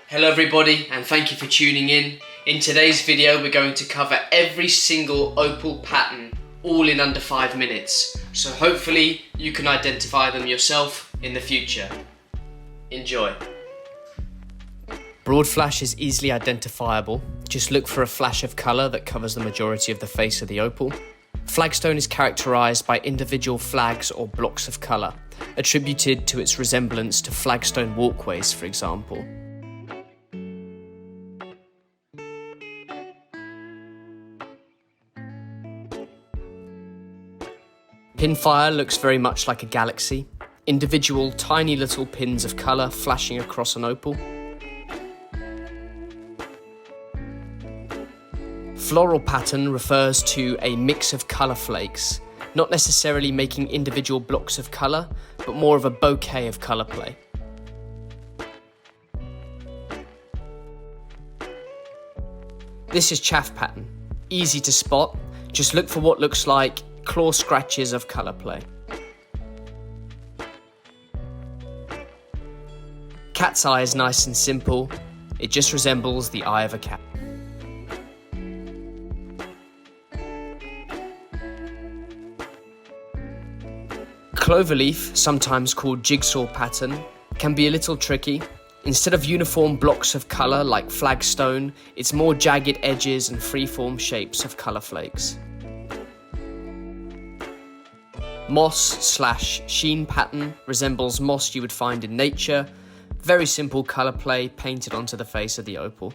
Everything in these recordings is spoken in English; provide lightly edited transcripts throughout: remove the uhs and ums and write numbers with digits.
Hello everybody, and thank you for tuning in. In today's video we're going to cover every single opal pattern all in under 5 minutes, so hopefully you can identify them yourself in the future. Enjoy. Broad flash is easily identifiable. Just look for a flash of colour that covers the majority of the face of the opal. Flagstone is characterised by individual flags or blocks of colour, attributed to its resemblance to flagstone walkways, for example. Pinfire looks very much like a galaxy, individual tiny little pins of colour flashing across an opal. Floral pattern refers to a mix of colour flakes, not necessarily making individual blocks of colour, but more of a bouquet of colour play. This is chaff pattern, easy to spot, just look for what looks like claw scratches of colour play. Cat's eye is nice and simple, it just resembles the eye of a cat. Cloverleaf, sometimes called jigsaw pattern, can be a little tricky. Instead of uniform blocks of colour like flagstone, it's more jagged edges and freeform shapes of colour flakes. Moss/sheen pattern resembles moss you would find in nature. Very simple colour play painted onto the face of the opal.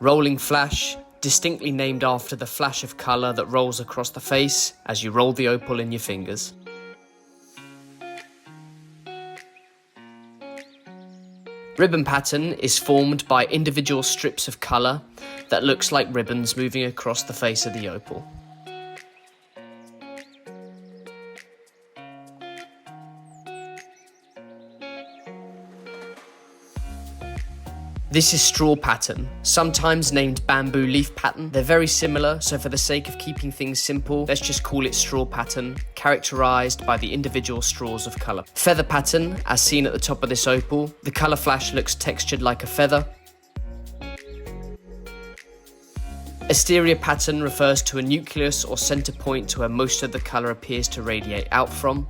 Rolling flash, distinctly named after the flash of colour that rolls across the face as you roll the opal in your fingers. Ribbon pattern is formed by individual strips of colour that looks like ribbons moving across the face of the opal. This is straw pattern, sometimes named bamboo leaf pattern. They're very similar, so for the sake of keeping things simple, let's just call it straw pattern, characterised by the individual straws of colour. Feather pattern, as seen at the top of this opal, the colour flash looks textured like a feather. Asteria pattern refers to a nucleus or centre point where most of the colour appears to radiate out from.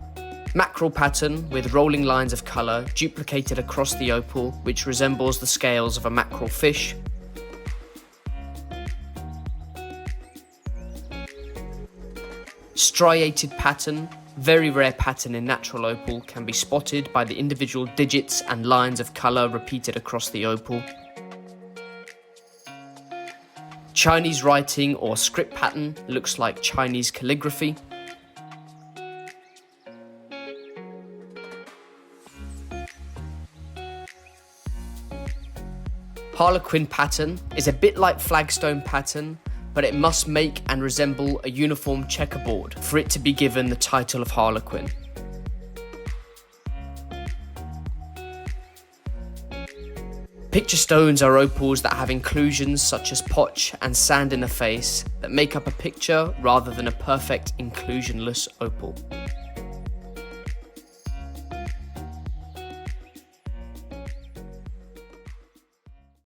Mackerel pattern with rolling lines of colour duplicated across the opal, which resembles the scales of a mackerel fish. Striated pattern, very rare pattern in natural opal, can be spotted by the individual digits and lines of colour repeated across the opal. Chinese writing or script pattern looks like Chinese calligraphy. Harlequin pattern is a bit like flagstone pattern, but it must make and resemble a uniform checkerboard for it to be given the title of Harlequin. Picture stones are opals that have inclusions such as potch and sand in the face that make up a picture rather than a perfect inclusionless opal.